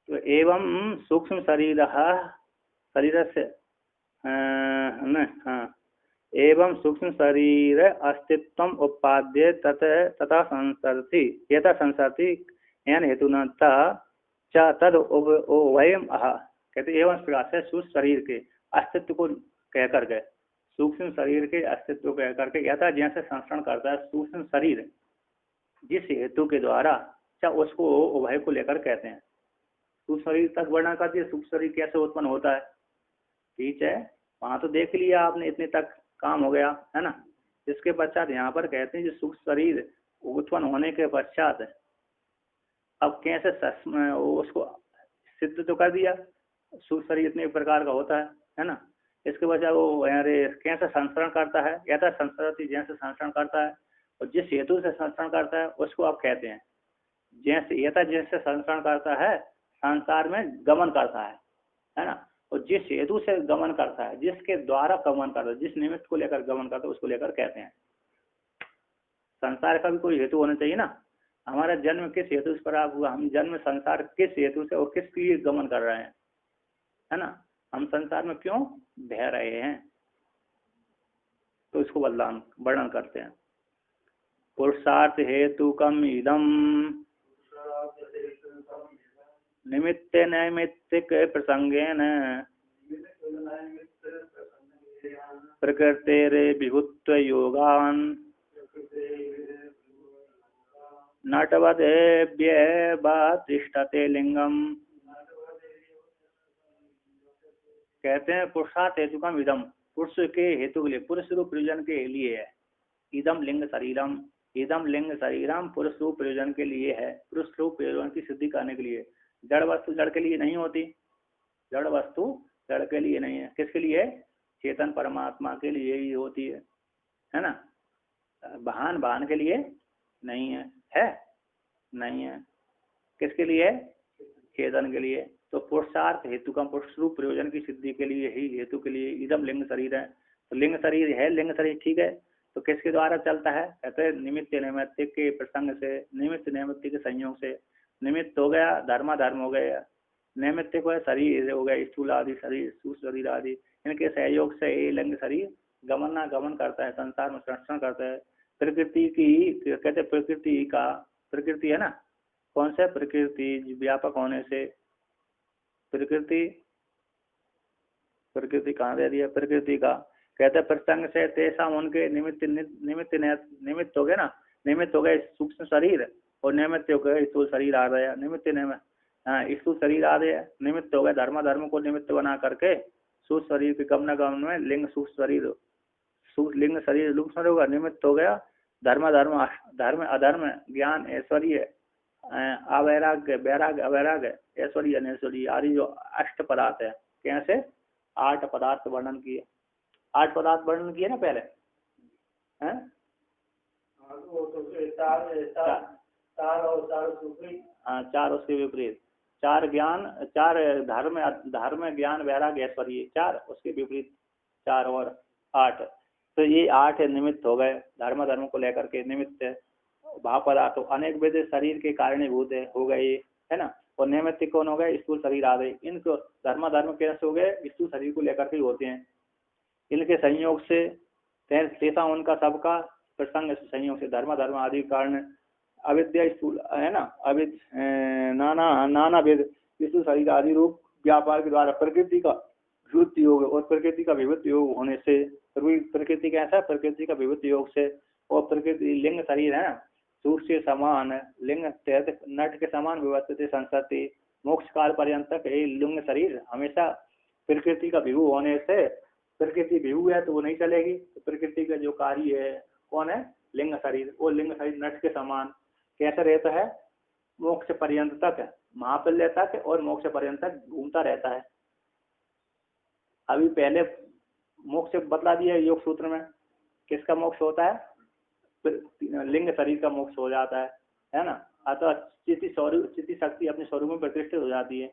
तो एवं सूक्ष्म शरीर शरीर से न हाँ एवं सूक्ष्म शरीर अस्तित्वम उपाद्य तथा संसरति यथा संसरति एन हेतुनता च तद वयम आह। कहते एवं प्रकार से सूक्ष्म शरीर के अस्तित्व को कह करके सूक्ष्म शरीर के अस्तित्व को कह करके यथा जैसे संस्करण करता है सूक्ष्म शरीर जिस हेतु के द्वारा च उसको उभय को लेकर कहते हैं। सूक्ष्म शरीर तक वर्णन करती है सूक्ष्म शरीर कैसे उत्पन्न होता है। ठीक है वहां तो देख लिया आपने, इतने तक काम हो गया है ना। इसके पश्चात यहाँ पर कहते हैं जो सूक्ष्म शरीर उत्पन्न होने के पश्चात अब कैसे उसको सिद्ध तो कर दिया सूक्ष्म शरीर इतने प्रकार का होता है ना। इसके बजाय वो अरे कैसे संस्करण करता है यथा संस्कृति जैसे संस्करण करता है और जिस हेतु से संस्करण करता है उसको आप कहते हैं जैसे यथा जैसे संस्करण करता है संसार में गमन करता है ना। और जिस हेतु से गमन करता है जिसके द्वारा गमन करता है जिस निमित्त को लेकर गमन करता है उसको लेकर कहते हैं। संसार का भी कोई हेतु होना चाहिए ना। हमारा जन्म किस हेतु से प्राप्त हुआ, हम जन्म संसार किस हेतु से और किस लिए गमन कर रहे हैं है ना। हम संसार में क्यों बह रहे हैं तो इसको वर्णन करते हैं। पुरुषार्थ हेतु कम इदम निमित्त नैमित्तिक प्रसंगेन प्रकृतेरे विभुत्व योगान नटवदेव्यतिष्ठते लिंगम। कहते हैं पुरुषार्थ हेतु कम इदम पुरुष के हेतु के लिए पुरुष रूप प्रयोजन के लिए है। इदम लिंग शरीरम इदम लिंग शरीरम पुरुष रूप प्रयोजन के लिए है। पुरुष रूप प्रयोजन की सिद्धि करने के लिए। जड़ वस्तु जड़ के लिए नहीं होती, जड़ वस्तु जड़ के लिए नहीं है। किसके लिए? चेतन परमात्मा के लिए ही होती है ना। वाहन के लिए नहीं है नहीं है। किसके लिए? चेतन के लिए। तो पुरुषार्थ हेतु का पुरुष रूप प्रयोजन की सिद्धि के लिए ही हेतु के लिए इदम लिंग शरीर है। तो लिंग शरीर है, लिंग शरीर ठीक है। तो किसके द्वारा चलता है? कहते हैं निमित्त नैमित्तिक के प्रसंग से, निमित्त नैमित्तिक के संयोग से। निमित्त हो गया धर्माधर्म हो गया, नैमित्तिक हो गया शरीर हो गया स्थूल आदि शरीर सूक्ष्म शरीर आदि। इनके सहयोग से ये लिंग शरीर गमन करता है, संसार में संरक्षण करता है। प्रकृति की कहते प्रकृति का, प्रकृति है ना, कौन सा? प्रकृति व्यापक होने से। प्रकृति कहाँ दे दिया? प्रकृति का कहते प्रसंग से तेसा उनके निमित्त हो गए ना। निमित्त हो गए सूक्ष्म शरीर और निमित्त हो गए स्थूल शरीर आ गया। निमित्त स्थूल शरीर आ गया। निमित्त हो गए धर्म को निमित्त बना करके सूक्ष्म शरीर के गमन में लिंग सूक्ष्म शरीर लिंग शरीर लुप्त शरीर होगा। निमित्त हो गया धर्म अधर्म ज्ञान ऐश्वर्य अवैराग्य वैराग्य अवैराग्य ऐश्वर्य अनैश्वर्य आदि जो अष्ट पदार्थ है। कैसे? 8 पदार्थ वर्णन किए। 8 पदार्थ वर्णन किए ना पहले हैं। चार उसके विपरीत। 4 ज्ञान, 4 धर्म ज्ञान वैराग्य ऐश्वर्य, 4 उसके विपरीत 4 और 8। तो ये 8 निमित्त हो गए। धर्म को लेकर के निमित्त भाव पदार्थ अनेक विध शरीर के कारणीभूत हो गए है ना। और नैमित्तिक कौन हो गए? स्थूल शरीर आ गए। इनको धर्म कैसे हो गए? स्थूल शरीर को लेकर के होते हैं। इनके संयोग से तेसा उनका सबका प्रसंग संयोग से धर्म आदि कारण अविद्या स्थूल है ना, नाना विध स्थूल शरीर आदि रूप व्यापार के द्वारा प्रकृति का विभुत्व योग और प्रकृति का विभुत्व योग होने से। प्रकृति कैसा? प्रकृति का विभुत्व योग से। और प्रकृति लिंग शरीर है ना, सूर्य से समान लिंग नट के समान विवर्तित संसति मोक्ष काल पर्यंत तक ये लिंग शरीर हमेशा प्रकृति का विभु होने से। प्रकृति विभु है तो वो नहीं चलेगी। तो प्रकृति का जो कार्य है कौन है? लिंग शरीर। वो लिंग शरीर नट के समान कैसा रहता है? मोक्ष पर्यंत तक, महाप्रलय तक और मोक्ष पर्यंत तक घूमता रहता है। अभी पहले मोक्ष बतला दिया योग सूत्र में। किसका मोक्ष होता है? लिंग शरीर का मोक्ष हो जाता है ना। अतः चित्ती शक्ति अपने स्वरूप में प्रतिष्ठित हो जाती है,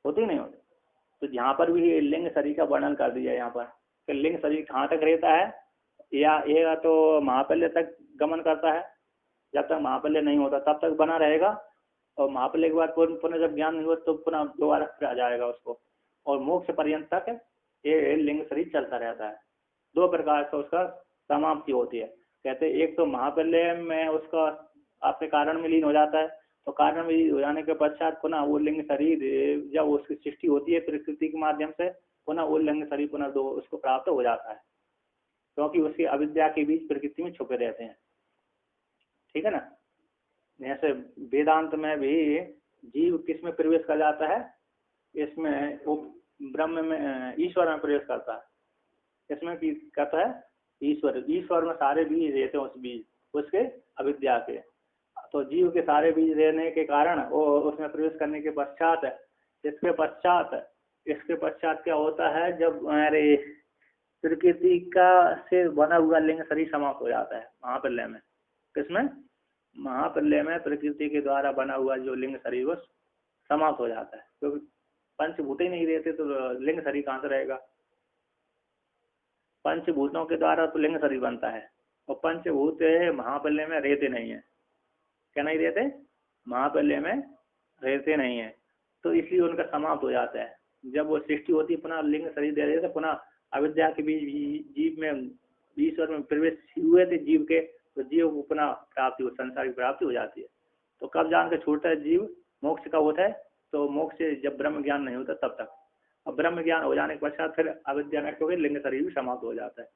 होती नहीं होती। तो यहाँ पर भी लिंग शरीर का वर्णन कर दिया यहाँ पर कि लिंग शरीर कहाँ तक रहता है? या तो महाप्रलय तक गमन करता है। जब तक महाप्रलय नहीं होता तब तक बना रहेगा। और महाप्रलय के बाद पुनः जब ज्ञान नहीं हुआ तो पुनः दोबारा फिर आ जाएगा उसको। और मोक्ष पर्यंत तक ये लिंग शरीर चलता रहता है। दो प्रकार से उसका समाप्ति होती है। कहते हैं एक तो महाप्रलय में उसका आपके कारण में लीन हो जाता है, तो कारण में लीन हो जाने के पश्चात पुनः वो लिंग शरीर जब उसकी सृष्टि होती है प्रकृति के माध्यम से, पुनः वो लिंग शरीर पुनः दो उसको प्राप्त हो जाता है, क्योंकि उसकी अविद्या के बीच प्रकृति में छुपे रहते हैं। ठीक है ना। जैसे वेदांत में भी जीव किस में प्रवेश कर जाता है, इसमें वो ब्रह्म में ईश्वर में प्रवेश करता है। इसमें की कहता है ईश्वर में सारे बीज रहते हैं, उस बीज उसके अविद्या के। तो जीव के सारे बीज रहने के कारण वो उसमें प्रवेश करने के पश्चात इसके पश्चात क्या होता है, जब हमारे प्रकृति का से बना हुआ लिंग शरीर समाप्त हो जाता है महाप्रलय में। किसमें? महाप्रलय में प्रकृति के द्वारा बना हुआ जो लिंग शरीर वो समाप्त हो जाता है, क्योंकि पंचभूत ही नहीं रहते तो लिंग शरीर कहाँ से रहेगा। पंचभूतों के द्वारा तो लिंग शरीर बनता है, और पंचभूत महाप्रलय में रहते नहीं है। क्या नहीं रहते? महाप्रलय में रहते नहीं है, तो इसलिए उनका समाप्त हो जाता है। जब वो सृष्टि होती है पुनः लिंग शरीर दे देते, पुनः अविद्या के बीच जीव में ईश्वर में प्रवेश हुए थे जीव के, तो जीव को पुनः प्राप्ति हो, संसार की प्राप्ति हो जाती है। तो कब जान के छूटता है जीव? मोक्ष कब होता है? तो मोक्ष जब ब्रह्म ज्ञान नहीं होता तब तक। अब ब्रह्म ज्ञान हो जाने के पश्चात फिर अविद्या नष्ट हो गई, लिंग शरीर भी समाप्त हो जाता है।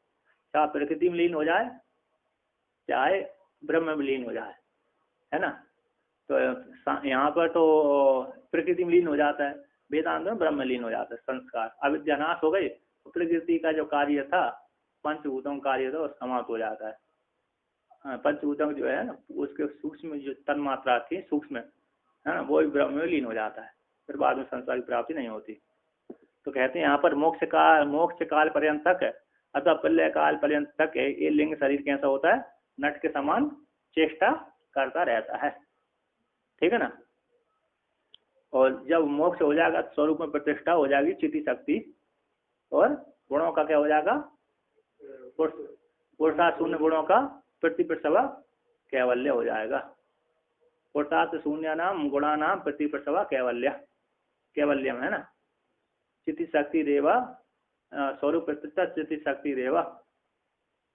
चाहे प्रकृति में लीन हो जाए, चाहे ब्रह्म में लीन हो जाए, है ना। तो यहाँ पर तो प्रकृति में लीन हो जाता है, वेदांत में ब्रह्म में लीन हो जाता है। संस्कार अविद्या नाश हो गई, तो प्रकृति का जो कार्य था, पंचभूतों का कार्य था, वो समाप्त हो जाता है। पंचभूतों जो है ना, उसके सूक्ष्म जो तन मात्रा थी सूक्ष्म, है ना, वो भी ब्रह्म में लीन हो जाता है, फिर बाद में संसार की प्राप्ति नहीं होती। तो कहते हैं यहाँ पर मोक्ष काल पर्यंत तक, अथवा प्रलय काल पर्यंत तक ये लिंग शरीर कैसा होता है? नट के समान चेष्टा करता रहता है। ठीक है ना। और जब मोक्ष हो जाएगा, स्वरूप में प्रतिष्ठा हो जाएगी, चिति शक्ति और गुणों का क्या हो जाएगा? पुरुषार्थ शून्य गुणों का प्रतिप्रसव कैवल्य हो जाएगा। पुरुषार्थ शून्य नाम गुणा नाम प्रतिप्रसव कैवल्यम, है ना। चिति शक्ति रेवा स्वरूप प्रतिष्ठा चिति शक्ति रेवा,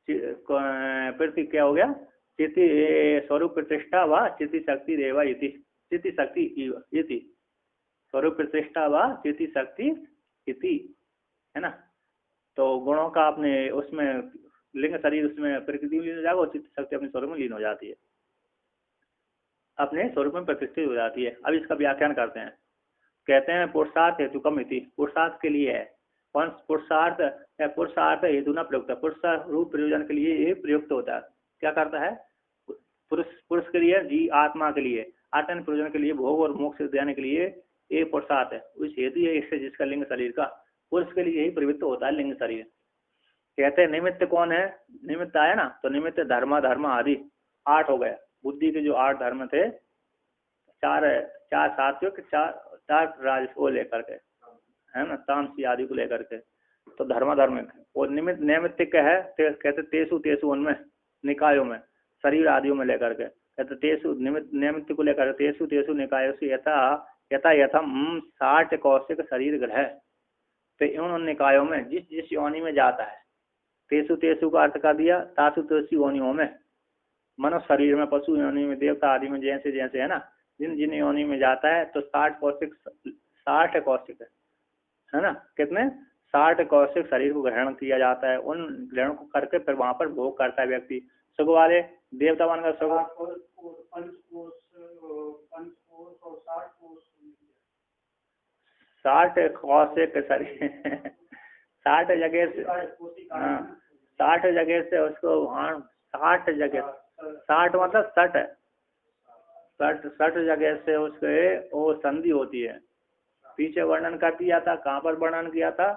प्रति क्या हो गया? चिति स्वरूप प्रतिष्ठा व चिति शक्ति रेवा इति, चिति शक्ति इति, स्वरूप प्रतिष्ठा व चिति शक्ति इति, है ना। तो गुणों का अपने उसमें लिंग शरीर उसमें प्रकृति में लीन हो जाएगा, और चित्त शक्ति अपने स्वरूप में लीन हो जाती है, अपने स्वरूप में प्रतिष्ठित हो जाती है। अब इसका व्याख्यान करते हैं। कहते हैं पुरुषार्थ हेतुकम इति, पुरुषार्थ के लिए है। कौन पुरुषार्थ हेतु न प्रयुक्त, पुरुष रूप प्रयोजन के लिए ये प्रयुक्त होता है। क्या करता है? पुरुष के लिए, जी आत्मा के लिए, आत्म प्रयोजन के लिए, भोग और मोक्ष देने के लिए ये पुरुषार्थ है। उस हेतु है इससे जिसका लिंग शरीर का पुरुष के लिए यही प्रवृत्त होता है लिंग शरीर। कहते हैं निमित्त कौन है? निमित्त आया ना, तो निमित्त धर्म आदि 8 हो गए। बुद्धि के जो 8 धर्म थे, 4 सात्विक, 4 राजस को लेकर के, है ना, तामसी आदि को लेकर के, तो धर्म और नैमित्तिक है। कहते तेसु उनमें निकायों में, शरीर आदियों में लेकर के, कहते तेसु नैमित्तिक को लेकर तेसु निकायों से यथम 60 कौशिक शरीर ग्रह। तो उन निकायों में जिस योनि में जाता है, तेसु का अर्थ कर दिया तासु योनियों में, मनुष्य शरीर में, पशु योनि में, देवता आदि में, जैसे जैसे, है ना, जिन योनि में जाता है, तो 60 कौशिक है ना। कितने? 60 कौशिक शरीर को ग्रहण किया जाता है। उन ग्रहण को करके फिर वहां पर भोग करता है व्यक्ति। सुख वाले देवता बनकर सुख 60 कौशिक शरीर 60 जगह से, हाँ 60 जगह से उसको, हाँ 60 जगह, 60 मतलब 60 जगह से उसके वो संधि होती है। पीछे वर्णन कर दिया था, कहाँ पर वर्णन किया था?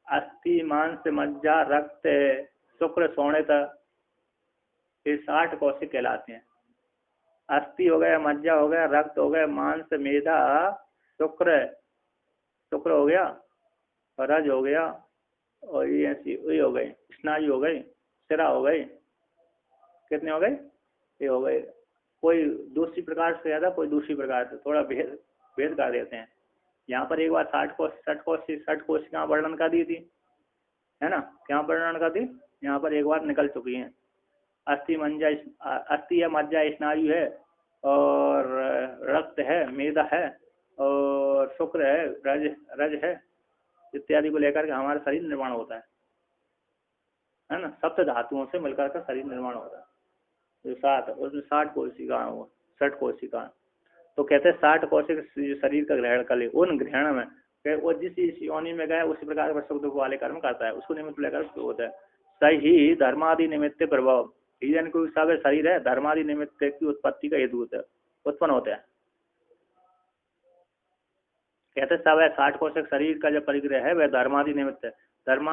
अस्थि मांस मज्जा रक्त शुक्र सोने तक, ये 60 कौशिक कहलाते हैं। अस्थि हो गया, मज्जा हो गया, रक्त हो गया, मांस मेधा, शुक्र हो गया, रज हो गया, और ये हो गई, स्नायु हो गई, सिरा हो गई। कितने हो गए? ये हो गए कोई दूसरी प्रकार से ज़्यादा, कोई दूसरी प्रकार से, थोड़ा भेद भेद कर देते हैं। यहाँ पर एक बार 60 कोशिकाएं वर्णन कर दी थी, है ना, क्या वर्णन कर दी, यहाँ पर एक बार निकल चुकी हैं। अस्थि है, मज्जा स्नायु है, और रक्त है, मेदा है, और शुक्र है, रज है, इत्यादि को लेकर के हमारा शरीर निर्माण होता है ना। सप्त धातुओं से मिलकर का शरीर निर्माण होता है। जो 7 उसमें 60 कोशिका, 60 कोशिका, तो कहते हैं 60 कोशिका शरीर का ग्रहण कर ले। उन ग्रहण में वो जिस योनि में गए उसी प्रकार का सुख दुख वाले कर्म करता है, उसको निमित्त लेकर होता है। सही धर्मादि निमित्त प्रभाव, जन को सब शरीर है, धर्मादि निमित्त की उत्पत्ति का हेतु होता है, उत्पन्न होता है। कहते सब है 60 कोशिक शरीर का जो परिग्रह है वह धर्मादि निमित्त है। धर्म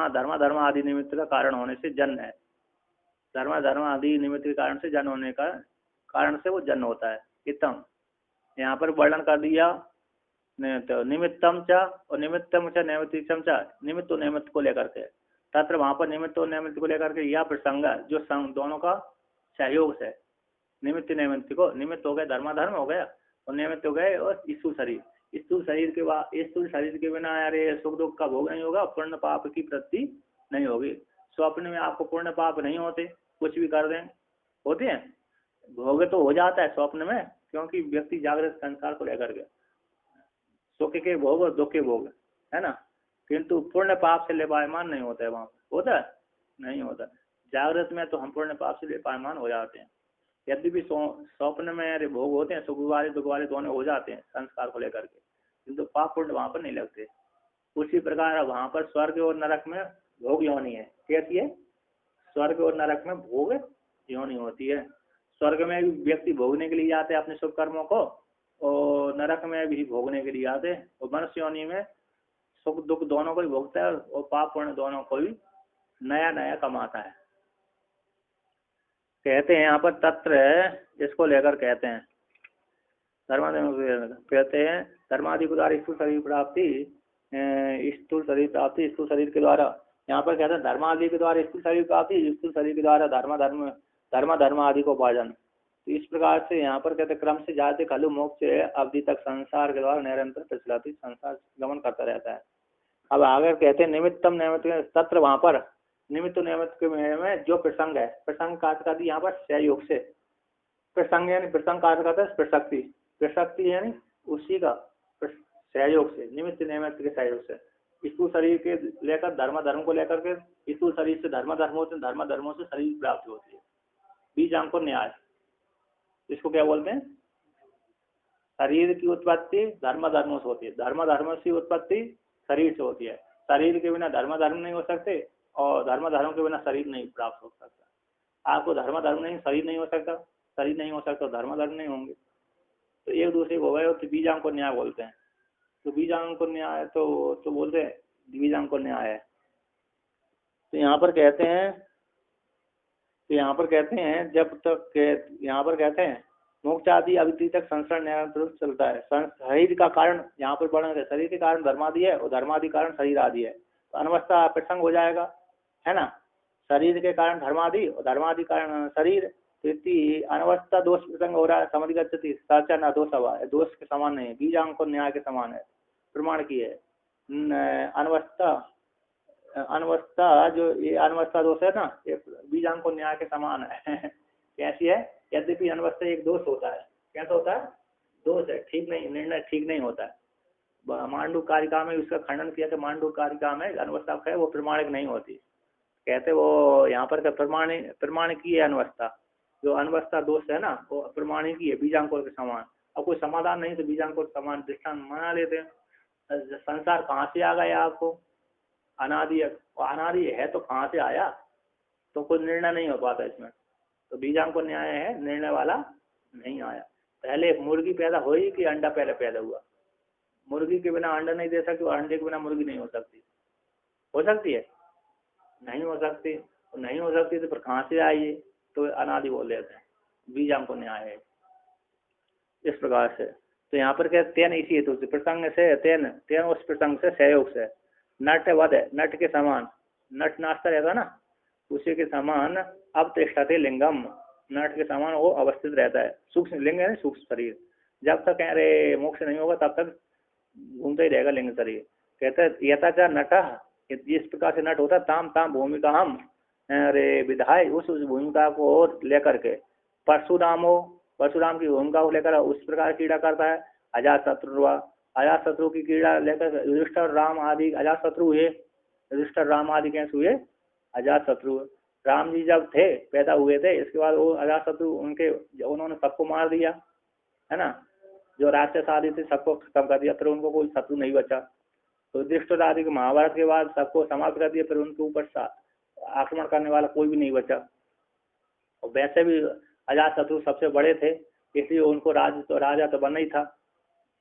आदि निमित्त का कारण होने से जन्म है। धर्म आदि निमित्त के कारण से जन्म होने का कारण से वो जन्म होता है। इतम यहाँ पर वर्णन कर दिया। तो निमित्तम च और निमित्तम च नैमित्तिकम च, निमित्त और नैमित्त को लेकर के, तत्र वहां पर निमित्त और नैमित्त को लेकर के यह प्रसंग जो संग दोनों का सहयोग से, निमित्त नैमित्त को, निमित्त हो गए धर्माधर्म हो गया और नैमित्त हो गए और स्थूल शरीर। स्थूल शरीर के बाद, स्थूल शरीर के बिना अरे सुख दुख का भोग नहीं होगा, पुण्य पाप की वृद्धि नहीं होगी। स्वप्न में आपको पुण्य पाप नहीं होते, कुछ भी कर दें, होते हैं, भोग तो हो जाता है स्वप्न में, क्योंकि व्यक्ति जागृत संसार को लेकर के सुख के भोग और दुख के भोग, है ना, किंतु पुण्य पाप से लेपायमान नहीं होता है। वहां होता है, नहीं होता। जागृत में तो हम पुण्य पाप से लेपायमान हो जाते हैं। यद्यपि स्वप्न में अरे भोग होते हैं, सुख वाले दुख वाले दोनों हो जाते हैं संस्कार को लेकर के, किंतु पाप पुण्य वहां पर नहीं लगते। उसी प्रकार वहां पर स्वर्ग और नरक में भोग योनि है। कैसी है? स्वर्ग और नरक में भोग योनि होती है। स्वर्ग में भी व्यक्ति भोगने के लिए जाते हैं अपने शुभ कर्मों को, और नरक में भी भोगने के लिए आते हैं। और मनुष्य योनि में सुख दुख दोनों को ही भोगता है और पाप पुण्य दोनों को भी नया नया कमाता है। कहते हैं यहाँ पर तत्र, इसको लेकर कहते हैं कहते हैं धर्मादि के द्वारा स्थूल शरीर प्राप्ति, स्थूल शरीर प्राप्ति, स्थूल शरीर के द्वारा, यहाँ पर कहते हैं धर्मादि के द्वारा स्थूल शरीर प्राप्ति, स्थूल शरीर के द्वारा धर्म आदि को उपार्जन। तो इस प्रकार से यहाँ पर कहते क्रम से जाते खलु मोक्ष अवधि तक संसार के द्वारा निरंतर प्रचलित संसार गमन करता रहता है। अब आगे कहते हैं निमित्तम नैमित्त तत्र, वहां पर निमित्त नैमित्त के में जो प्रसंग है, प्रसंग काट कर दी यहाँ पर सहयोग से। प्रसंग यानी प्रसंग काट करता है प्रसक्ति, प्रसक्ति यानी उसी का सहयोग से, निमित्त नैमित्त के सहयोग से स्थूल शरीर के लेकर धर्म को लेकर के, स्थूल शरीर से धर्म होते हैं, धर्मों से शरीर प्राप्त होती है। बीज अंकुर न्याय, इसको क्या बोलते हैं? शरीर की उत्पत्ति धर्मों से होती है, धर्मों की उत्पत्ति शरीर से होती है। शरीर के बिना धर्म नहीं हो सकते और धर्म के बिना शरीर नहीं प्राप्त हो सकता। आपको धर्म नहीं, शरीर नहीं हो सकता, शरीर नहीं हो सकता, धर्म नहीं होंगे, तो एक दूसरे को गए तो बीजांकुर न्याय बोलते हैं। तो बीजांकुर न्याय तो बोलते हैं बीजांकुर न्याय है। तो यहाँ पर कहते हैं जब तक यहाँ पर कहते हैं मोक्ष आदि अवधि तक संसार निरंतर चलता है। शरीर का कारण यहाँ पर वर्णन है, शरीर के कारण धर्मादि है और धर्मादि कारण शरीर आदि है। तो अनवस्था प्रसंग हो जाएगा, है ना, शरीर के कारण धर्मादि और धर्मादि कारण शरीर। तो अनवस्था दोष प्रसंग हो रहा है, समझ गति साचा न दोष हवा है, दोष के समान नहीं है, बीजांकुर न्याय के समान है, प्रमाण की है। अनवस्था जो ये अनवस्था दोष है ना, ये बीजांकुर न्याय के समान है। कैसी है? यद्यपि अनवस्था एक दोष होता है। कैसा होता है? दोष है, ठीक नहीं, निर्णय ठीक नहीं होता है। मांडू कारिका में उसका खंडन किया कि मांडू कारिका में अनवस्था है वो प्रमाणिक नहीं होती। कहते वो यहाँ पर प्रमाण की है अनवस्था, जो अनवस्था दोष है ना वो प्रमाणिक की है, बीजांकुर के समान। अब कोई समाधान नहीं तो बीजांकुर के समान दृष्टांत माना लेते हैं। संसार कहाँ से आ गया? आपको अनादि है तो कहाँ से आया? तो कोई निर्णय नहीं हो पाता इसमें। तो बीजांकुर न्याय है, निर्णय वाला नहीं आया। पहले मुर्गी पैदा हुई कि अंडा पहले पैदा हुआ? मुर्गी के बिना अंडा नहीं दे सकती और अंडे के बिना मुर्गी नहीं हो सकती। हो सकती है? नहीं हो सकती। तो नहीं हो सकती तो फिर कहाँ से आई? तो अनादि बोल देते हैं, बीजांकुर न्याय है इस प्रकार से। तो यहाँ पर क्या तेन इसी हेतु से प्रसंग से तेन उस प्रसंग से सहयोग से नट वध है, नट के समान, नट नाचता रहता ना, उसी के समान अब तिष्ठते लिंगम, नट के समान वो अवस्थित रहता है। सूक्ष्म लिंग है ना, सूक्ष्म शरीर, जब तक कह रहे मोक्ष नहीं होगा तब तक घूमता ही रहेगा लिंग शरीर। कहते हैं यथा नटा, इस प्रकार से नट होता है, ताम ताम भूमिका हम अरे विधाय, उस भूमिका को और लेकर के परशुराम हो, परशुराम की भूमिका को लेकर उस प्रकार क्रीड़ा करता है। अजात शत्रु, अजात शत्रु की क्रीड़ा लेकर युधिष्ठिर राम आदि अजात शत्रु हुए, युधिष्ठिर राम आदि कैसे हुए, अजात शत्रु। राम जी जब थे पैदा हुए थे, इसके बाद वो अजात शत्रु उनके, उन्होंने सबको मार दिया है ना, जो राक्षस आदि थे सबको खत्म कर दिया, फिर उनको कोई शत्रु नहीं बचा। तो युधिष्ठिर आदि के महाभारत के बाद सबको समाप्त कर दिया, फिर उनके ऊपर आक्रमण करने वाला कोई भी नहीं बचा। और वैसे भी अजात शत्रु सबसे बड़े थे, इसलिए उनको राजा तो बनना ही था,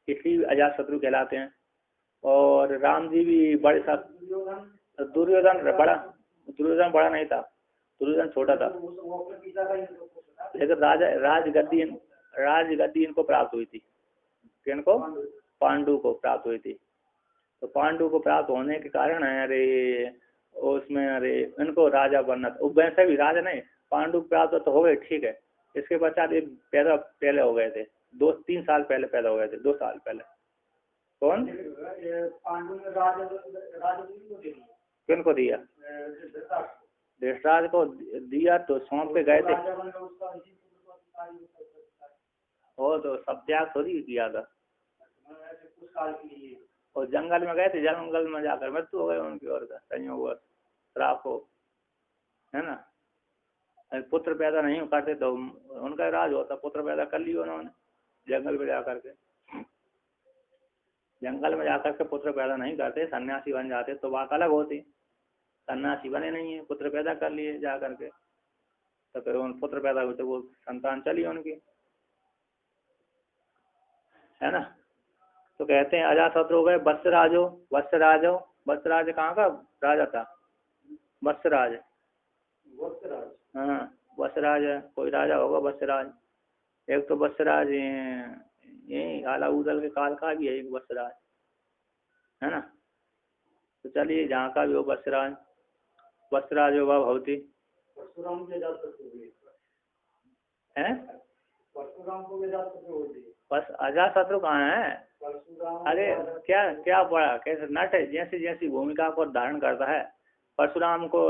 इसलिए अजात शत्रु कहलाते हैं। और राम जी भी बड़े साथ, दुर्योधन बड़ा नहीं था, दुर्योधन छोटा था, लेकिन राजगद्दी इनको प्राप्त हुई थी, किनको, पांडु को प्राप्त हुई थी। तो पांडु को प्राप्त होने के कारण अरे उसमें अरे इनको राजा बनना था। वैसे भी राजा नहीं, पांडु प्राप्त तो हो गए ठीक है, इसके पश्चात एक पैदा पहले हो गए थे, 2-3 साल पहले पैदा हो गए थे, 2 साल पहले। कौन, पांडु ने किनको दिया, धृतराज को दिया, तो सौंप के गए थे, वो तो सब त्याग थोड़ी किया था, और जंगल में गए थे, जंगल में जाकर मृत्यु हो गए उनकी, और संयोग श्राप हो, है ना। पुत्र पैदा नहीं करते तो उनका राज होता, पुत्र पैदा कर लिया उन्होंने जंगल में जाकर के, जंगल में जाकर के पुत्र पैदा नहीं करते, सन्यासी बन जाते तो बात अलग होती, सन्यासी बने नहीं है, पुत्र पैदा कर लिए जा करके, तो फिर उन पुत्र पैदा हुए तो वो संतान चली उनकी, है ना। तो कहते हैं अजातशत्रु हो गए, वत्सराज कहाँ का राजा था, वत्सराज, हाँ वत्सराज कोई राजा होगा वत्सराज, एक तो वत्सराज यही आला उदल के काल का भी है एक वत्सराज, है ना। तो चलिए जहाँ का भी हो वत्सराज, वत्सराज होगा भवती, परशुराम के हैं, परशुराम को बस अजातशत्रु कहाँ है, अरे क्या क्या पड़ा, कैसे नट जैसी जैसी भूमिका को धारण करता है, परशुराम को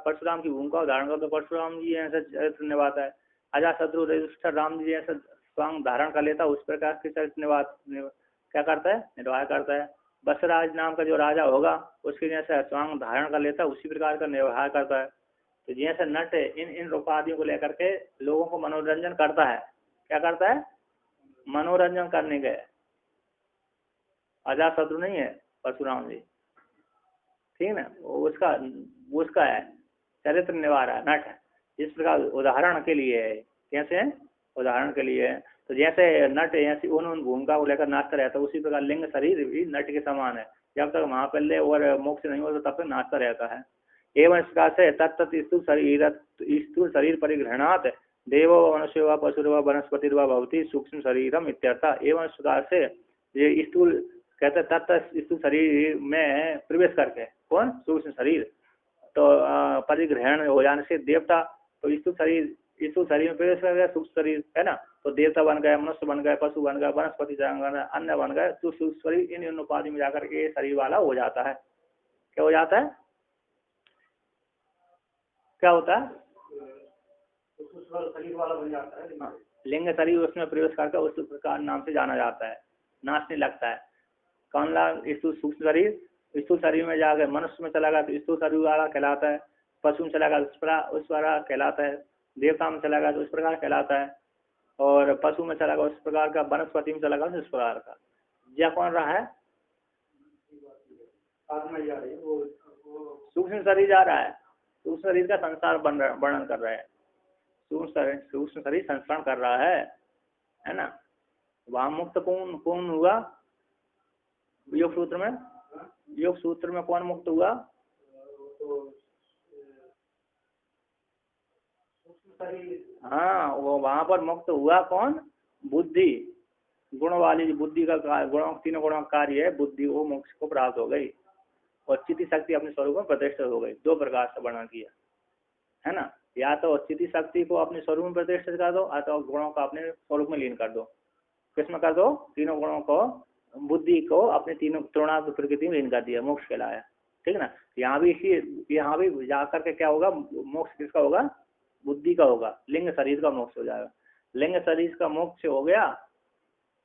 परशुराम की भूमिका को धारण करता, परशुराम जी ऐसे चरित्र निभाता है, अजातशत्रु युधिष्ठिर राम जी ऐसा स्वांग धारण कर लेता है, उस प्रकार के चरित्र क्या करता है, निर्वाह करता है। वत्सराज नाम का जो राजा होगा उसके जैसे स्वांग धारण कर लेता है, उसी प्रकार का निर्वाह करता है। तो जैसे नट इन उपाधियों को लेकर के लोगों को मनोरंजन करता है, क्या करता है, मनोरंजन करने गए, अजातशत्रु नहीं है परशुराम जी, ठीक है ना, उसका है चरित्र निभा रहा है नट, इस प्रकार उदाहरण के लिए है, कैसे उदाहरण के लिए है। तो जैसे नट ऐसी उन भूमिका को लेकर नाचता रहता है, उसी प्रकार लिंग शरीर भी नट के समान है, जब तक महापल्य और मोक्ष नहीं होता तब तक नाचता रहता है। एवं इस प्रकार से तत्त स्थूल शरीर परिग्रहणात् देवो मनुष्य व पशु व वनस्पति व भवती सूक्ष्म शरीरम इत्यर्थ। एवं इस प्रकार से ये स्थूल कहते तत्त स्थूल शरीर में प्रवेश करके, कौन, सूक्ष्म शरीर, तो परिग्रहण हो जाने से देवता, तो स्थूल शरीर में प्रवेश कर गया सूक्ष्म शरीर, है ना, तो देवता बन गए, मनुष्य बन गए, पशु बन गए, वनस्पति अन्य बन गए, तो सूक्ष्म शरीर इन उपाधि में जाकर के शरीर वाला हो जाता है। क्या हो जाता है, क्या होता है, शरीर वाला बन जाता है। हाँ, लिंग शरीर उसमें प्रवेश करके उस प्रकार नाम से जाना जाता है, नाचने लगता है। कौन ला सूक्ष्म शरीर, स्थूल शरीर में जाकर मनुष्य में चला गया तो स्थूल शरीर वाला कहलाता है, पशु में चला गया उस प्रकार कहलाता है, देवता में चला गया तो उस प्रकार कहलाता है, और पशु में चला गया उस प्रकार का, वनस्पति में चला गया उस प्रकार का। यह कौन रहा है, सूक्ष्म शरीर जा रहा है, सूक्ष्म शरीर का संसार वर्णन कर रहा है, सूक्ष्म शरीर संस्करण कर रहा है ना। वहां मुक्त कौन हुआ, योग सूत्र में कौन मुक्त हुआ, हाँ वो वहां पर मुक्त हुआ कौन, बुद्धि, गुण वाली बुद्धि का गुणों, तीनों गुणों का कार्य है बुद्धि, वो मोक्ष को प्राप्त हो गई और चित्त शक्ति अपने स्वरूप में प्रतिष्ठित हो गई। 2 प्रकार से वर्णन किया है ना। या तो स्थिति शक्ति को अपने स्वरूप में प्रतिष्ठित कर दो, अथवा गुणों का अपने स्वरूप में लीन कर दो। किसमें कर दो? तीनों गुणों को, बुद्धि को अपने तीनों त्रिगुणात्मक प्रकृति में लीन कर दिया, मोक्ष कहलाया। ठीक है ना। यहाँ भी इसी, यहाँ भी जाकर के क्या होगा? मोक्ष किसका होगा? बुद्धि का होगा। लिंग शरीर का मोक्ष हो जाएगा। लिंग शरीर का मोक्ष हो गया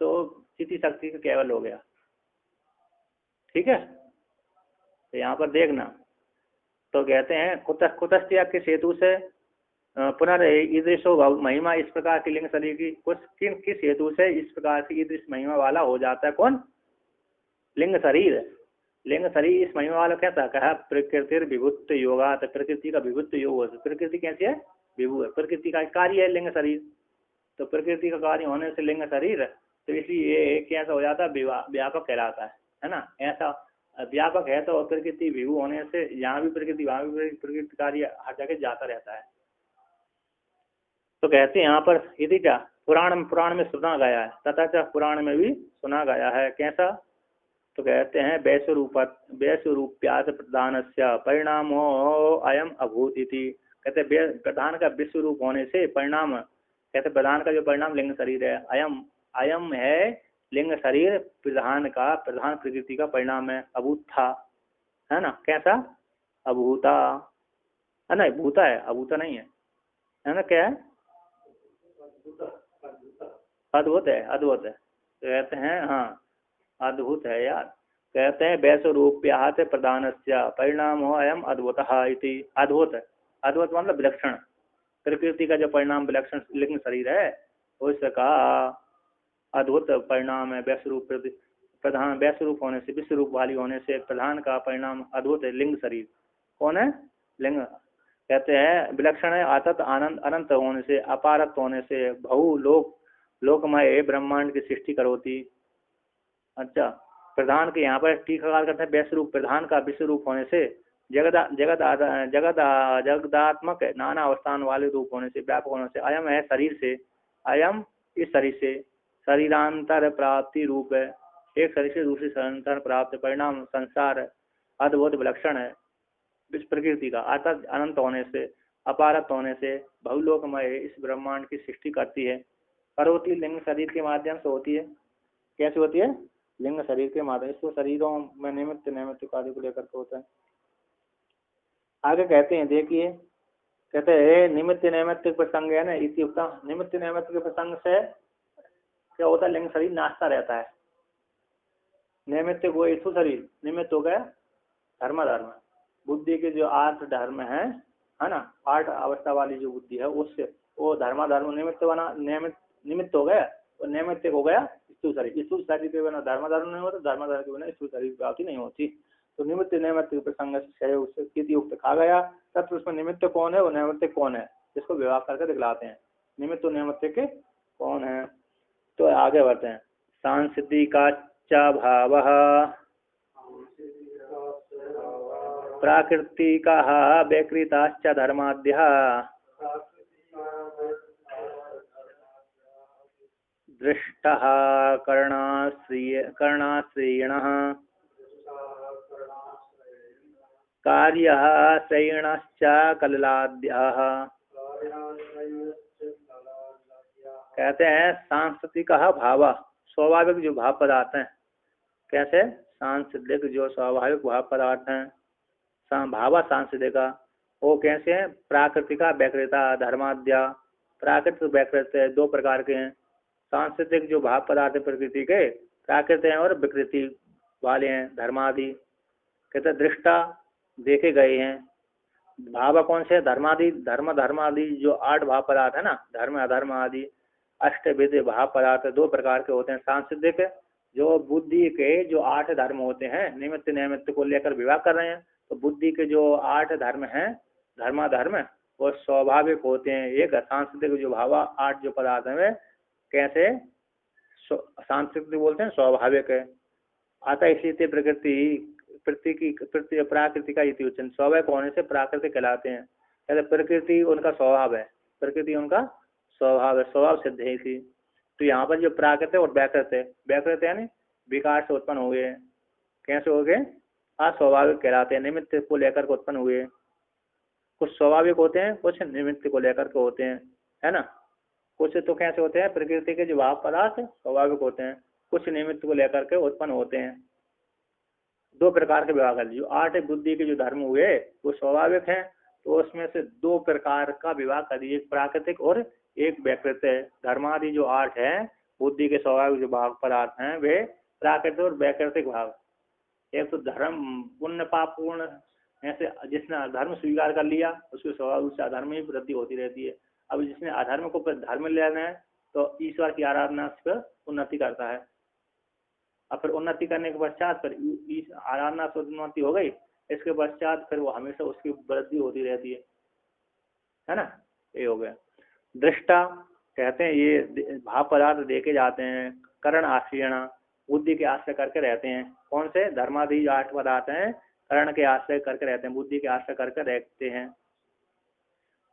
तो स्थिति शक्ति का केवल हो गया। ठीक है। तो यहाँ पर देखना, तो कहते हैं कुतस्त्या किस हेतु से पुनर्ईदृशो महिमा, इस प्रकार की लिंग शरीर की किस हेतु से इस प्रकार की ईदृश महिमा वाला हो जाता है? कौन? लिंग शरीर। लिंग शरीर इस महिमा वाला कैसा? कहा प्रकृति विभुत्व योगा, तो प्रकृति का विभुत्व योग हो। प्रकृति कैसी है? विभु है। प्रकृति का कार्य है लिंग शरीर, तो प्रकृति का कार्य होने से लिंग शरीर, तो इसलिए ये कैसा हो जाता है? व्यापक कहलाता है ना। ऐसा व्यापक है तो प्रकृति विभु होने से यहाँ भी प्रकृति वहाँ भी प्रकृति कार्य हर जगह जाता रहता है। तो कहते हैं यहाँ पर यदि क्या पुराण में सुना गया है, तथा पुराण में भी सुना गया है। कैसा? तो कहते हैं वैश्वरूप्यात प्रधान से परिणामो अयम अभूत इति। कहते प्रधान का विश्व रूप होने से परिणाम, कहते प्रधान का जो परिणाम लिंग शरीर है, अयम है लिंग शरीर प्रधान का, प्रधान प्रकृति का परिणाम है। अभूत था, है ना। कैसा? अभूता है ना। भूता है, अभूता नहीं है ना। क्या है? अद्भुत है, अद्भुत है। तो कहते हैं हाँ अद्भुत है यार। कहते हैं वैश्वरूप्यात प्रधान से परिणाम हो अयम अद्भुत इति। अद्भुत, अद्भुत मतलब विलक्षण। प्रकृति का जो परिणाम विलक्षण लिंग शरीर है, उसका अद्भुत परिणाम है। वैश्वरूप प्रधान, वैश्वरूप होने से, विश्व रूप वाली होने से प्रधान का परिणाम अद्भुत है लिंग शरीर। कौन है? लिंग। कहते हैं विलक्षण है, अतत आनंद अनंत होने से, अपारत होने से, बहु लोकमय ब्रह्मांड की सृष्टि करोती। अच्छा, प्रधान के यहाँ पर टीकाकार करते हैं वैश्वरूप प्रधान का विश्व रूप होने से, जगदात्मक नाना अवस्थान वाले रूप होने से, व्यापक होने से, अयम है शरीर से, अयम इस शरीर से शरीरांतर प्राप्ति रूप है। एक शरीर से दूसरी शरीरांतर प्राप्त परिणाम संसार अद्भुत विलक्षण है इस प्रकृति का। अर्थात अनंत होने से, अपारत होने से, बहुलोकमय इस ब्रह्मांड की सृष्टि करती है। करोति लिंग शरीर के माध्यम से होती है। कैसे होती है? लिंग शरीर के माध्यम से। शरीरों में निमित्त नैमित्त कार्य को लेकर के होता है। आगे कहते हैं, देखिए कहते हैं निमित्त नैमित्त प्रसंग है ना इति उक्ता। निमित्त नैमित्त के प्रसंग से क्या होता है? लिंग शरीर नाचता रहता है। नैमित्त वो स्थूल शरीर, निमित्त हो गया धर्म। बुद्धि के जो 8 धर्म है ना, 8 अवस्था वाली जो बुद्धि है, उससे वो धर्म निमित्त बना, निमित्त हो गया, और नैमित्तिक हो गया स्थूल शरीर। स्थूल शरीर के बिना धर्म नहीं होता, धर्म के बिना स्थूल शरीर की प्राप्ति नहीं होती। तो निमित्त नैमित्त प्रसंग से युक्त कहा गया। तब उसमें निमित्त कौन है, वो नैमित्तिक कौन है, इसको विभाग करके दिखलाते हैं। निमित्त नैमित्तिक कौन है? तो आगे बढ़ते हैं। सांसिद्धिका च भावः प्राकृतिकाः वैकृताश्च धर्माद्यः दृष्टः कर्णाश्रयिणः कार्यः श्रयिणश्च कललाद्यः। कहते हैं सांस्कृतिक भाव, स्वाभाविक जो भाव पदार्थ हैं। कैसे? सांस्कृतिक जो स्वाभाविक भाव पदार्थ हैं, भावा सांस्कृतिक, वो कैसे हैं? प्राकृतिका वैकृता धर्माद्या। प्राकृतिक वैकृत 2 प्रकार के हैं। सांस्कृतिक जो भाव पदार्थ प्रकृति के प्राकृत हैं और विकृति वाले हैं धर्मादि। कहते दृष्टा देखे गए हैं। भाव कौन से? धर्मादि जो 8 भाव पदार्थ है ना, धर्म अधर्म आदि अष्टविध भाव पदार्थ 2 प्रकार के होते हैं। सांस्कृतिक जो बुद्धि के जो 8 धर्म होते हैं, निमित्त नैमित्त को लेकर विभाग कर रहे हैं। तो बुद्धि के जो 8 धर्म हैं, धर्म वो स्वाभाविक होते हैं। एक सांस्कृतिक जो भाव 8 जो पदार्थ है, कैसे सांस्कृतिक बोलते हैं, स्वाभाविक है। आता इसी प्राकृतिक उच्चन, स्वाभाविक होने से प्राकृतिक कहलाते हैं। कहते प्रकृति उनका स्वभाव है, प्रकृति उनका स्वभाव है, स्वभाव सिद्ध है इसी। तो यहाँ पर जो प्राकृत और व्याकृत यानी विकार से उत्पन्न हुए, कैसे हो गए? अस्वाभाविक कहलाते हैं, निमित्त को लेकर उत्पन्न हुए। कुछ स्वाभाविक होते हैं, कुछ निमित्त को लेकर के होते हैं, है ना। कुछ तो कैसे होते हैं, प्रकृति के जो भाव पदार्थ स्वाभाविक होते हैं, कुछ निमित्त को लेकर के उत्पन्न होते हैं। दो प्रकार के विभाग है। जो 8 बुद्धि के जो धर्म हुए वो स्वाभाविक हैं, तो उसमें से 2 प्रकार का विभाग कर दिए, एक प्राकृतिक और एक वैकृतिक। धर्मादि जो 8 है बुद्धि के स्वाभाविक जो भाग पदार्थ हैं वे प्राकृतिक और वैकृतिक भाग। एक तो धर्म पुण्य पाप पूर्ण, ऐसे जिसने धर्म स्वीकार कर लिया उसके स्वाभाविक से अधर्म ही वृद्धि होती रहती है। अब जिसने अधर्म को धर्म लेना है तो ईश्वर की आराधना से उन्नति करता है, और फिर उन्नति करने के पश्चात फिर आराधना से उन्नति हो गई, इसके पश्चात फिर वो हमेशा उसकी वृद्धि होती रहती है ना। ये हो गया। दृष्टा कहते हैं ये भाव पदार्थ देखे जाते हैं, करण आश्रयण बुद्धि के आश्रय करके रहते हैं। कौन से? धर्मादि 8 पदार्थ हैं, करण के आश्रय करके रहते हैं, बुद्धि के आश्रय करके रहते हैं।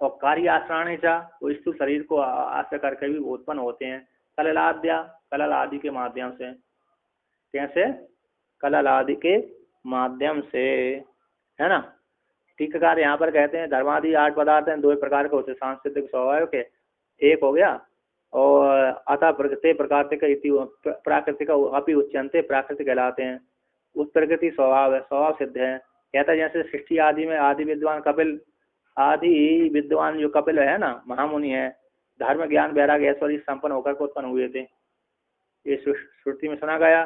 और कार्य आश्रय वो स्थूल शरीर को आश्रय करके भी उत्पन्न होते हैं। कललाद्या कलल आदि के माध्यम से। कैसे? कलल आदि के माध्यम से, है ना। टीकाकार यहाँ पर कहते हैं धर्मादि 8 पदार्थ हैं, 2 प्रकार के होते, सांस्कृतिक स्वाभाविक है एक हो गया, और अतः प्रकृति प्राकृतिक अपि उच्यन्ते प्राकृतिक कहलाते हैं। उस प्रकृति स्वभाव है, स्वभाव सिद्ध है। कहता है जैसे सृष्टि आदि में आदि विद्वान कपिल, आदि विद्वान जो कपिल है ना, महामुनि है, धर्म ज्ञान वैराग्य ऐश्वर्य संपन्न होकर के उत्पन्न हुए थे, ये श्रुति में सुना गया।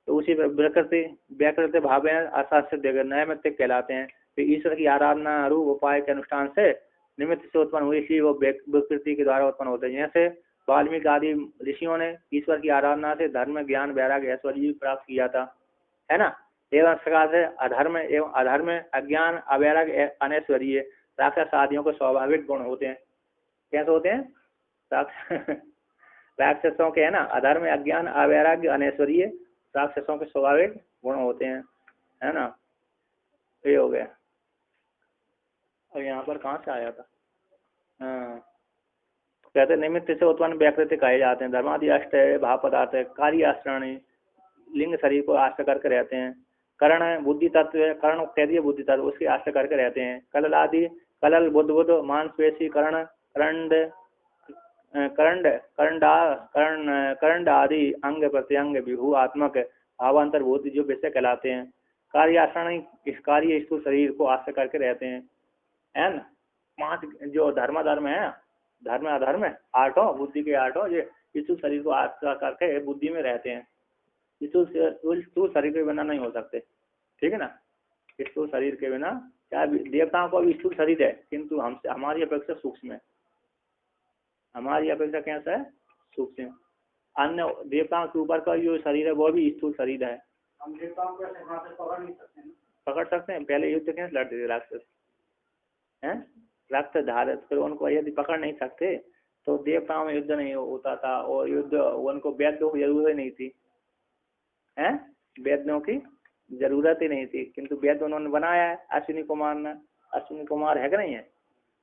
तो उसी प्रकृति व्याकृति भाव अशास्त्र नैमित्तिक कहलाते हैं। तो ईश्वर की आराधना रूप उपाय के अनुष्ठान से निमित्त से उत्पन्न हुई, इसी वो विकृति के द्वारा उत्पन्न होते हैं। जैसे वाल्मीकि आदि ऋषियों ने ईश्वर की आराधना से धर्म ज्ञान वैराग्य ऐश्वर्य प्राप्त किया था, है ना। एवं प्रकार से अधर्म एवं अधर्म अज्ञान अवैराग्य अनैश्वर्य राक्षस आदियों के स्वाभाविक गुण होते हैं। कैसे होते हैं? राक्षसों के, है ना, अधर्म अज्ञान अवैराग्य अनैश्वर्य राक्षसों के स्वाभाविक गुण होते हैं, है ना। ये हो गया। और यहाँ पर कहाँ से आया था? हाँ, कहते निमित्त से उत्पन्न व्याकृति कहे जाते हैं। धर्मादि अष्ट भाव पदार्थ है, कार्य आश्रणी लिंग शरीर को आश्रय करके रहते हैं। करण बुद्धि तत्व, कर्ण कह दिए बुद्धि तत्व, उसके आश्रय करके रहते हैं। कलल आदि कलल बुद्ध बुद्ध मांसपेशी कर्ण करंड करंड करंड आदि अंग प्रत्यंग विभू आत्मक भावांतरभूत जो विषय कहलाते हैं। कार्य आश्रणी इस कार्य स्थूल शरीर को आश्रय करके रहते हैं। एन 5 जो धर्म है, धर्म अधर्म 8 बुद्धि के 8 ये स्थूल शरीर को आश्रय करके बुद्धि में रहते हैं। स्थूल शरीर के बिना नहीं हो सकते, ठीक है ना। स्थूल शरीर के बिना, क्या देवताओं को भी स्थूल शरीर है, किंतु हमसे हमारी अपेक्षा सूक्ष्म है। हमारी अपेक्षा कैसा है? सूक्ष्म। अन्य देवताओं के ऊपर का जो शरीर है वो भी स्थूल शरीर है। हम देवताओं को पकड़ नहीं सकते। पकड़ सकते हैं? पहले युद्ध कैसे लड़ते थे राक्षस, हैं? राक्षस धारत, फिर उनको यदि पकड़ नहीं सकते तो देवताओं में युद्ध नहीं होता था, और युद्ध उनको वैद्यों की जरूरत नहीं थी, हैं? वैद्यों की जरूरत ही नहीं थी, किंतु वैद्य उन्होंने बनाया है अश्विनी कुमार ने। अश्विनी कुमार है कि नहीं है?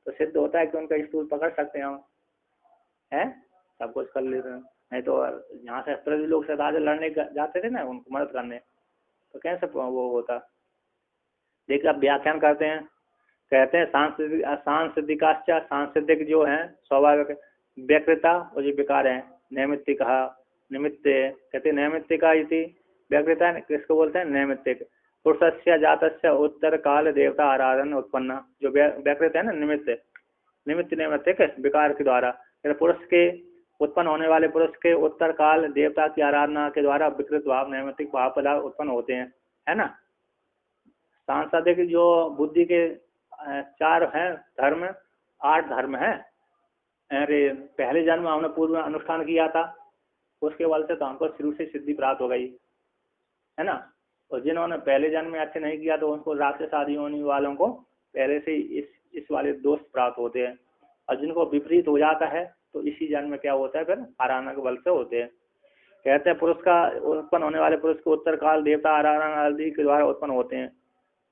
तो सिद्ध होता है कि उनका स्थूल पकड़ सकते हैं हम, हैं? सब कुछ कर लेते हैं। नहीं तो यहाँ से प्रति लोग से राजा लड़ने जाते थे ना उनको मदद करने, तो कैसे वो होता। देखिए अब व्याख्यान करते हैं। कहते हैं सांसिद्धिकाश्च, सांसिद्धिक जो है स्वाभाविक व्याकृता और जो विकार है। नैमित्तिक निमित्त कहते नैमित्तिका इति व्याकृता किसको बोलते हैं? नैमित्तिक। पुरुषस्य जातस्य उत्तर काल देवता आराधना उत्पन्न, जो व्याकृत है ना, निमित्त नैमित्तिक विकार के द्वारा, पुरुष के उत्पन्न होने वाले पुरुष के उत्तर काल देवता की आराधना के द्वारा विकृत भाव नैमित्तिक भाव पदार्थ उत्पन्न होते हैं, है ना। सांसाधिक जो बुद्धि के 4 हैं धर्म, 8 धर्म है। अरे पहले जन्म हमने पूर्व अनुष्ठान किया था, उसके बल से तो हमको शुरू से सिद्धि प्राप्त हो गई, है ना। और जिन्होंने पहले जन्म में अच्छे नहीं किया तो उनको राक्षस आदि होने वालों को पहले से इस वाले दोष प्राप्त होते हैं। और जिनको विपरीत हो जाता है तो इसी जन्म में क्या होता है, फिर आराधना के बल से होते हैं। कहते हैं पुरुष का उत्पन्न होने वाले पुरुष को उत्तर काल देवता आराधना आदि के द्वारा उत्पन्न होते हैं,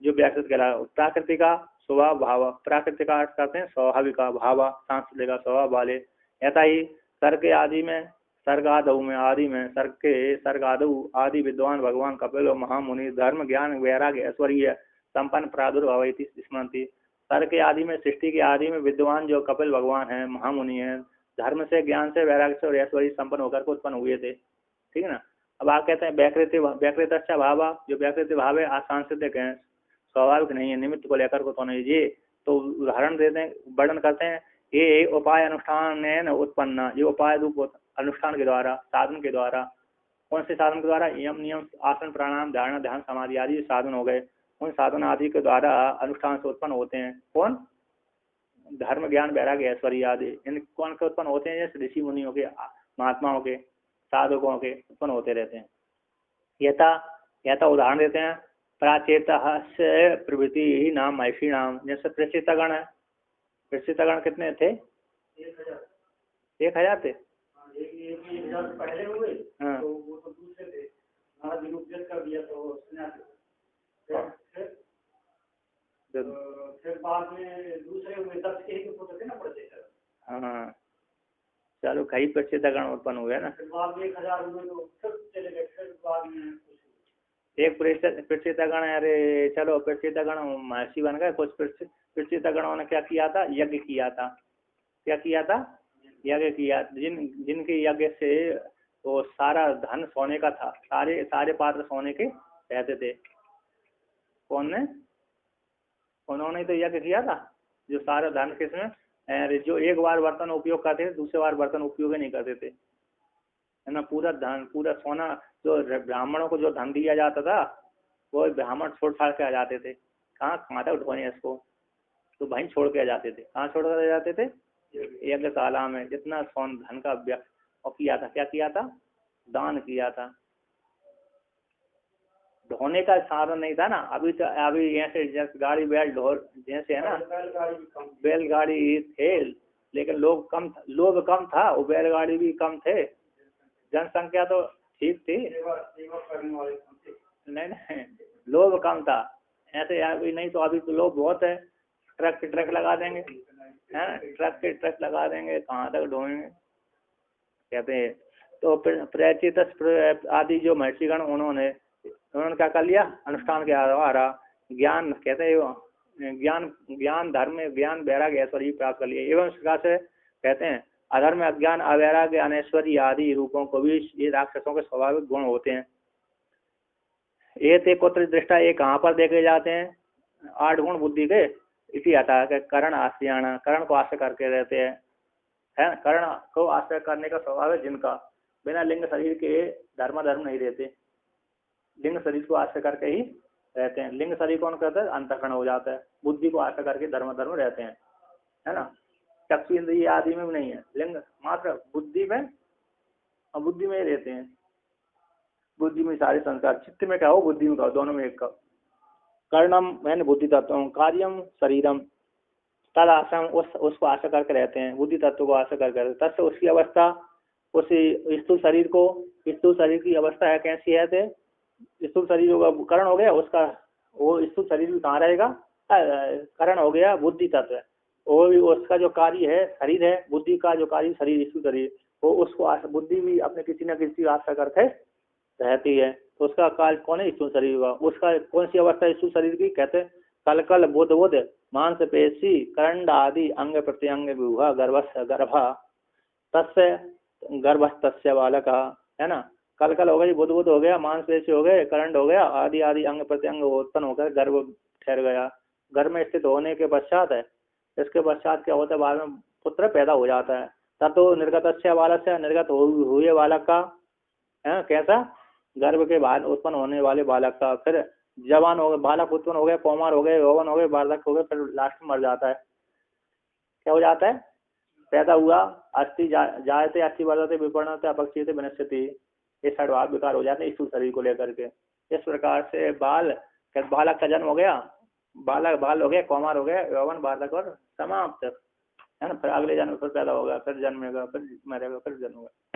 जो व्याकृत कहलाता है। प्राकृतिक का स्वभाव भाव, प्राकृतिक का अर्थ करते हैं स्वाभाविक भाव, सांस्कृतिक का स्वभाव वाले। ऐसा ही सर्ग आदि में, सर्गादौ में, आदि में, सर्ग के सर्गादौ आदि विद्वान भगवान कपिल महामुनि धर्म ज्ञान वैराग्य ऐश्वर्य संपन्न प्रादुर्भव स्मरती। तर्क के आदि में, सृष्टि के आदि में विद्वान जो कपिल भगवान है, महामुनि है, धर्म से, ज्ञान से, वैराग्य से और ऐश्वर्य संपन्न होकर के उत्पन्न हुए थे। ठीक है ना। अब आप कहते हैं व्याकृत अच्छा भावा, जो व्याकृत भाव है आसांसिक है, स्वाभाविक नहीं है, निमित्त को लेकर को तो नहीं। ये तो उदाहरण देते हैं, वर्णन करते हैं, ये उपाय अनुष्ठान उत्पन्न, ये उपाय रूप अनुष्ठान के द्वारा, साधन के द्वारा। कौन से साधन के द्वारा? यम नियम आसन प्राणायाम धारणा ध्यान समाधि आदि साधन हो गए। उन साधन आदि के द्वारा अनुष्ठान से उत्पन्न होते हैं। कौन? धर्म ज्ञान वैराग्य ऐश्वर्य आदि। इन कौन से उत्पन्न होते हैं? जैसे ऋषि मुनियों के, महात्माओं के, साधकों के उत्पन्न होते रहते हैं। यथा उदाहरण देते हैं, प्राचेत प्रवृत्ति नाम महर्षि नाम। जैसे प्रचेतगण है, प्रचेतगण कितने थे? 1000 थे। पहले हुए तो वो तो दूसरे थे, कर दिया तो फिर बाद में दूसरे हुए, 10 के ही पुत्र थे ना प्रचेतक। हाँ चलो, कई प्रचेतगण उत्पन्न हुए ना। फिर बाद में 1000 हुए तो फिर चले गए, फिर बाद में एक प्रचेतगण। अरे चलो, प्रचेतगण महर्षि बन गए। कुछ प्रचेतगणों ने क्या किया था? यज्ञ किया था। क्या किया था? यज्ञ किया। जिनके यज्ञ से वो सारा धन सोने का था, सारे पात्र सोने के रहते थे। कौन ने? उन्होंने तो यज्ञ किया था। जो सारा धन किसमें, जो एक बार बर्तन उपयोग करते थे, दूसरे बार बर्तन उपयोग नहीं करते थे, है ना। पूरा धन, पूरा सोना, जो ब्राह्मणों को जो धन दिया जाता था, वो ब्राह्मण छोड़ छाड़ के आ जाते थे। कहाँ खाता उठवाने इसको, तो वहीं छोड़ के आ जाते थे। कहाँ छोड़ कर आ जाते थे? यज्ञशाला में। जितना सोन धन का किया था, क्या किया था? दान किया था। ढोने का साधन नहीं था ना। अभी तो अभी जैसे गाड़ी बैल ढोल जैसे है ना, बैलगाड़ी थे, लेकिन लोग कम था, वो बैलगाड़ी भी कम थे। जनसंख्या तो ठीक थी, नहीं लोग कम था। ऐसे अभी नहीं तो अभी तो लोग बहुत है। ट्रक लगा देंगे, है ट्रक लगा देंगे, कहाँ तक ढोएंगे, कहते हैं। तो प्रचित आदि जो महर्षिगण, उन्होंने क्या कर लिया? अनुष्ठान के द्वारा ज्ञान, कहते हैं ज्ञान धर्म ज्ञान वैराग्य ऐश्वर्य प्राप्त कर लिए। एवं प्रकार से कहते हैं, अधर्म अज्ञान अवैराग्य अनैश्वर्य आदि रूपों को भी ये राक्षसों के स्वाभाविक गुण होते हैं। ये ते कुत्र दृष्टा, ये कहाँ पर देखे जाते हैं? 8 गुण बुद्धि के इसी आता है। करण आश्रयाण, करण को आश्रय करके रहते हैं, है। करण को आश्रय करने का स्वभाव है जिनका, बिना लिंग शरीर के धर्म नहीं रहते, लिंग शरीर को आश्रय करके ही रहते हैं। लिंग शरीर कौन कहता है? अंतःकरण हो जाता है। बुद्धि को आश्रय करके धर्म रहते हैं, है ना। चक्षु इंद्रिय आदि में भी नहीं है लिंग, मात्र बुद्धि में, और बुद्धि में ही रहते हैं। बुद्धि में सारे संस्कार, चित्त में कहो बुद्धि में कहो, दोनों में एक कहो। कर्णम मैंने बुद्धि तत्व, कार्यम शरीरम, तद आश्रम उसको आश्रय करके रहते हैं, बुद्धि तत्व को आश्रय करके। तत्व उसकी अवस्था, उस स्थूल शरीर को, स्थूल शरीर की अवस्था है कैसी है? स्थूल शरीर होगा, करण हो गया उसका, वो स्थूल शरीर भी कहाँ रहेगा? करण हो गया बुद्धि तत्व। वो भी उसका जो कार्य है शरीर है, बुद्धि का जो कार्य शरीर, स्थूल शरीर, वो उसको बुद्धि भी अपने किसी न किसी आश्रय करके रहती है। तो उसका कार्य कौन है? स्थूल शरीर का। उसका कौन सी अवस्था है स्थूल शरीर की? कहते हैं कल बुध मांस पेशी कंड आदि अंग प्रत्यंग विभा गर्भा तस्य गर्भस्तस्य बालक, है ना। कल हो गई, बुध हो गया, मांसपेशी हो गए, करंड हो गया, आदि अंग प्रत्यंग उत्पन्न होकर गर्भ ठहर गया। गर्भ में स्थित होने के पश्चात है, इसके पश्चात क्या होता है? बाद में पुत्र पैदा हो जाता है। ततो निर्गतस्य बालक से, निर्गत हुए बालक का, है कैसा? गर्भ के बाद उत्पन्न होने वाले बालक का। फिर जवान हो गए, बालक उत्पन्न हो गए, कौमार हो गए, यौवन हो गए, बालक हो गए, फिर लास्ट में मर जाता है। क्या हो जाता है? पैदा हुआ, अस्थि जायते, अस्थि बढ़ते, विपणते, अपक्षीयते, वनस्पति, ये सर्वभाव विकार हो जाते हैं स्थूल शरीर को लेकर के। इस प्रकार से बालक का जन्म हो गया, बाल हो गया, कौमार हो गया, यौवन, बालक और समाप्त, है ना। फिर अगले जन्म फिर पैदा होगा, फिर जन्मेगा, फिर मरेगा, फिर जन्म होगा।